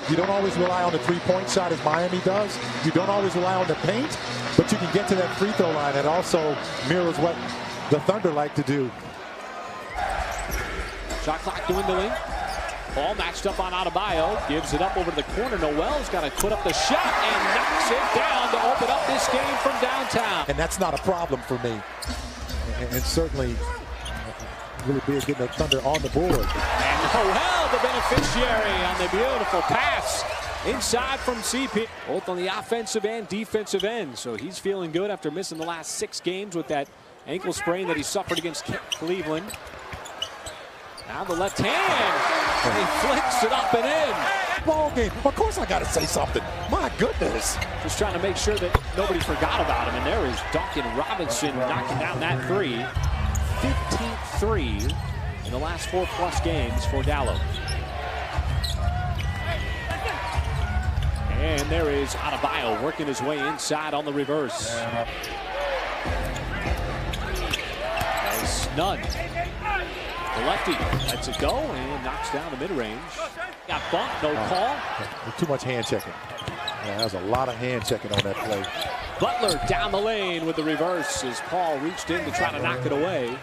You don't always rely on the three-point shot as Miami does. You don't always rely on the paint, but you can get to that free throw line. That also mirrors what the Thunder like to do. Shot clock dwindling. Ball matched up on Adebayo. Gives it up over to the corner. Noel's got to put up the shot and knocks it down to open up this game from downtown. And that's not a problem for me. And certainly really big getting the Thunder on the board. And Noel, the beneficiary on the beautiful pass inside from CP. Both on the offensive and defensive end. So he's feeling good after missing the last 6 games with that ankle sprain that he suffered against Cleveland. Now the left hand, and he flicks it up and in. Ball game. Of course I got to say something. My goodness. Just trying to make sure that nobody forgot about him. And there is Duncan Robinson knocking down that three. 15th three in the last 4+ games for Gallo. And there is Adebayo working his way inside on the reverse. As Nunn, the lefty, lets it go and knocks down the mid-range. Got bumped, no call. Too much hand checking. Yeah, that was a lot of hand checking on that play. Butler down the lane with the reverse as Paul reached in to try to knock it away.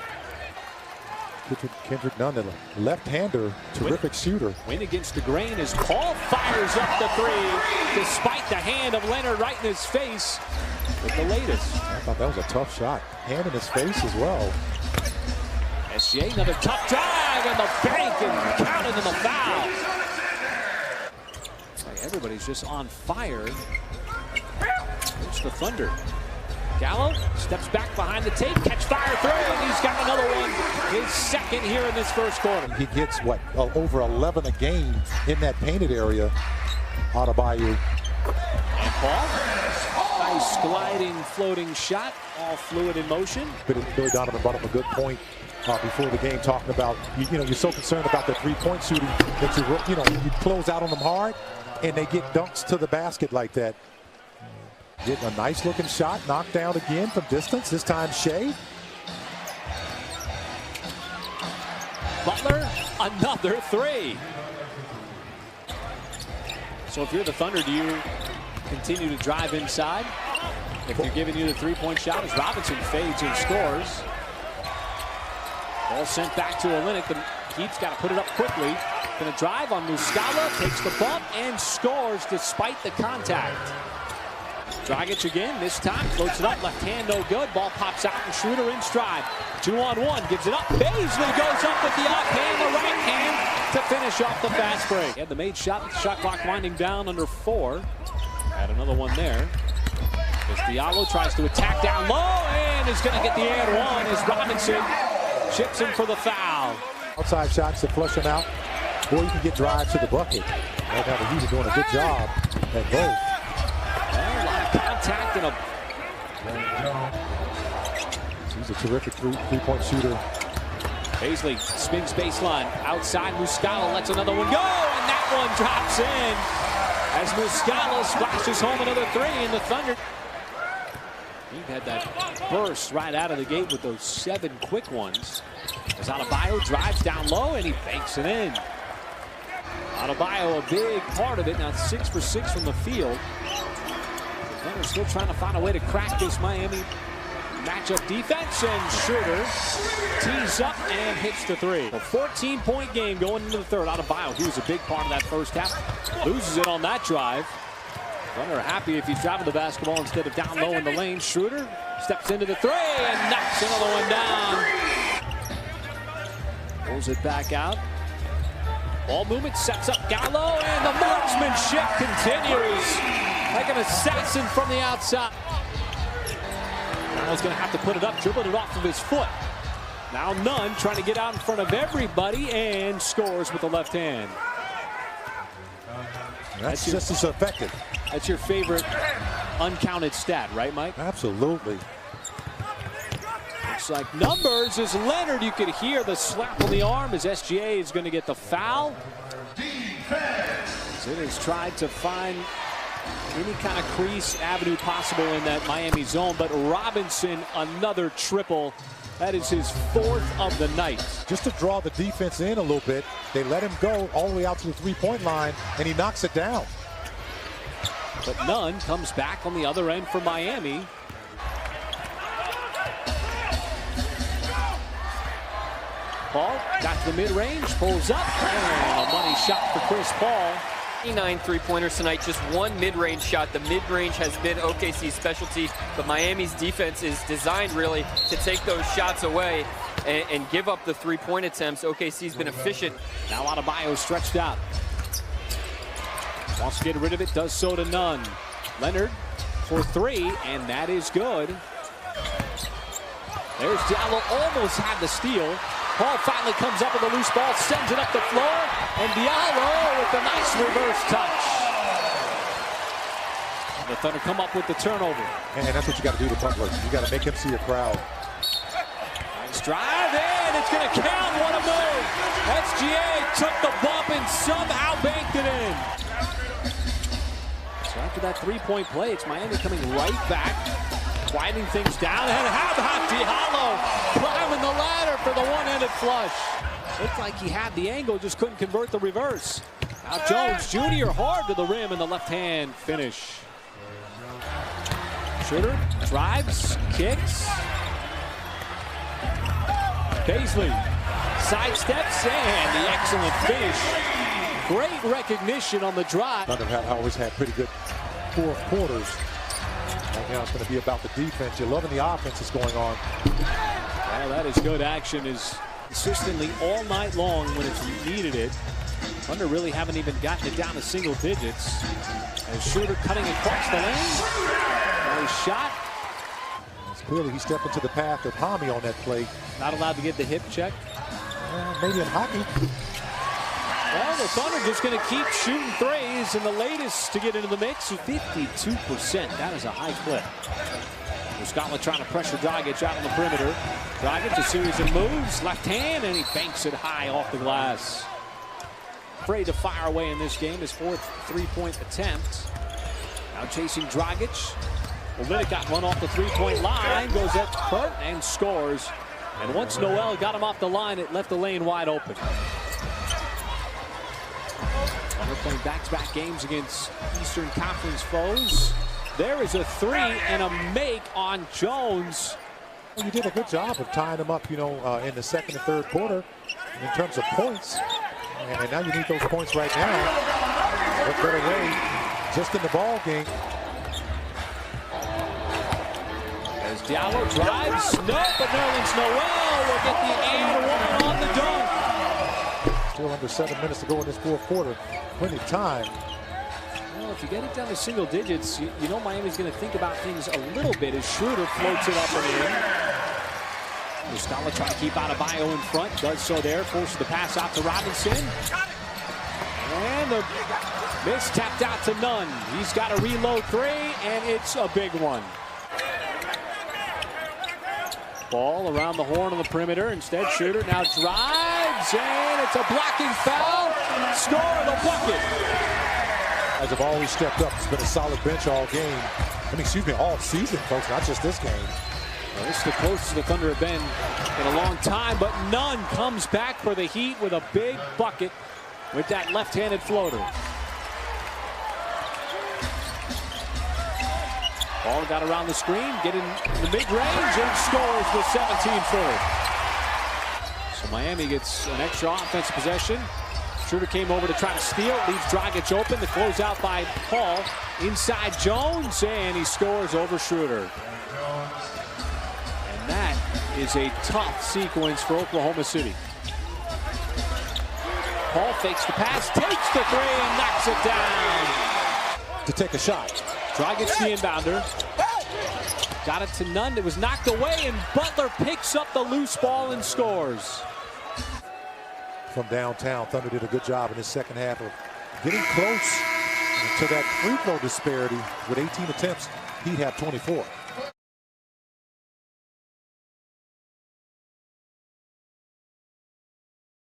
Kendrick Nunn, the left-hander, terrific shooter. Win against the grain as Paul fires up the three, despite the hand of Leonard right in his face with the latest. I thought that was a tough shot. Hand in his face as well. SGA, another tough drive and the bank and counted in the foul. Everybody's just on fire. It's the Thunder. Gallo steps back behind the tape, catch fire throw, and he's got another one. His second here in this first quarter. He gets, what, over 11 a game in that painted area. Adebayo. And Paul, nice gliding, floating shot, all fluid in motion. But Billy Donovan brought up a good point before the game, talking about, you know, you're so concerned about the three-point shooting that you close out on them hard, and they get dunks to the basket like that. Getting a nice looking shot, knocked down again from distance, this time Shea. Butler, another three. So if you're the Thunder, do you continue to drive inside? If they're giving you the three-point shot, as Robinson fades and scores. Ball sent back to Olynyk. The Heat's got to put it up quickly. Going to drive on Muscala, takes the bump and scores despite the contact. Dragic again, this time floats it up, left hand no good. Ball pops out and Schroeder in stride. 2-on-1, gives it up. Baisley goes up with the offhand, the right hand to finish off the fast break. Had the made shot, shot clock winding down under 4. Had another one there. As Diallo tries to attack down low and is going to get the and one as Robinson chips him for the foul. Outside shots to flush him out, or you can get drive to the bucket. Right now the Heat are doing a good job at both. Well, a lot of contact and He's a terrific three-point shooter. Baisley spins baseline outside. Muscala lets another one go, and that one drops in as Muscala splashes home another three, and the Thunder. He had that burst right out of the gate with those 7 quick ones. As Adebayo drives down low and he banks it in. Adebayo a big part of it. Now 6 for 6 from the field. The Thunder still trying to find a way to crack this Miami matchup defense, and Schroeder tees up and hits the three. A 14-point game going into the third. Adebayo, he was a big part of that first half. Loses it on that drive. Thunder happy if he's driving the basketball instead of down low in the lane. Schroeder steps into the three and knocks another one down. Pulls it back out. Ball movement sets up Gallo, and the marksmanship continues like an assassin from the outside. Gallo's going to have to put it up, dribbling it off of his foot. Now Nunn trying to get out in front of everybody and scores with the left hand. That's just as effective. That's your favorite uncounted stat, right, Mike? Absolutely. Looks like numbers as Leonard. You could hear the slap on the arm as SGA is going to get the foul. As it has tried to find any kind of crease avenue possible in that Miami zone. But Robinson, another triple. That is his 4th of the night. Just to draw the defense in a little bit, they let him go all the way out to the three-point line, and he knocks it down. But Nunn comes back on the other end for Miami. Paul got to the mid-range, pulls up, and a money shot for Chris Paul. 9 three-pointers tonight, just one mid-range shot. The mid-range has been OKC's specialty, but Miami's defense is designed really to take those shots away and give up the three-point attempts. OKC's been efficient. Now Adebayo stretched out. Wants to get rid of it, does so to Nunn. Leonard for 3, and that is good. There's Diallo, almost had the steal. Paul finally comes up with a loose ball, sends it up the floor, and Diallo with a nice reverse touch. The Thunder come up with the turnover. And that's what you got to do to Butler. You got to make him see a crowd. Nice drive in, it's going to count. What a move! SGA took the bump and somehow banked it in. So after that three-point play, it's Miami coming right back, quieting things down. And how about Diallo climbing the ladder for the one-handed flush? Looked like he had the angle, just couldn't convert the reverse. Now Jones Jr. hard to the rim in the left-hand finish. Schroeder drives, kicks. Paisley sidesteps, and the excellent finish. Great recognition on the drive. Thunder have always had pretty good fourth quarters. Right now it's going to be about the defense. You're loving the offense that's going on. Well, that is good action, is consistently all night long when it's needed it. Thunder really haven't even gotten it down to single digits. As Schroeder cutting across the lane. Nice shot. Clearly he stepped into the path of Hami on that play. Not allowed to get the hip check. Maybe in hockey. Well, the Thunder just going to keep shooting threes, and the latest to get into the mix is 52%. That is a high clip. Muscala trying to pressure Dragic out on the perimeter. Dragic, a series of moves, left hand, and he banks it high off the glass. Afraid to fire away in this game, his 4th three-point attempt. Now chasing Dragic. Olynyk got one off the three-point line, goes at Kurt and scores. And once Noel got him off the line, it left the lane wide open. They're playing back-to-back games against Eastern Conference foes. There is a 3 and a make on Jones. You did a good job of tying them up, in the second and third quarter in terms of points. And now you need those points right now. What better way, just in the ball game. As Diallo drives, no, but Nerlens Noel will get the and 1 on the dunk. Still under 7 minutes to go in this fourth quarter. Plenty of time. Well, if you get it down to single digits, you know Miami's going to think about things a little bit as Schroeder floats it up and in. Muscala trying to keep Adebayo in front. Does so there. Forces the pass out to Robinson. And the miss tapped out to Nunn. He's got a reload 3, and it's a big one. Ball around the horn on the perimeter. Instead, Schroeder now drives, and it's a blocking foul. Score the bucket. As have always stepped up, it's been a solid bench all game. All season, folks, not just this game. Well, this is the closest the Thunder have been in a long time, but Nunn comes back for the Heat with a big bucket with that left-handed floater. Ball got around the screen, get in the mid-range, and scores with 17-4. So Miami gets an extra offensive possession. Schroeder came over to try to steal, leaves Dragic open. The closeout by Paul. Inside Jones, and he scores over Schroeder. And that is a tough sequence for Oklahoma City. Paul fakes the pass, takes the 3, and knocks it down. To take a shot. Dragic the inbounder. Got it to Nunn. It was knocked away, and Butler picks up the loose ball and scores. From downtown, Thunder did a good job in the second half of getting close to that free throw disparity. With 18 attempts, he'd have 24.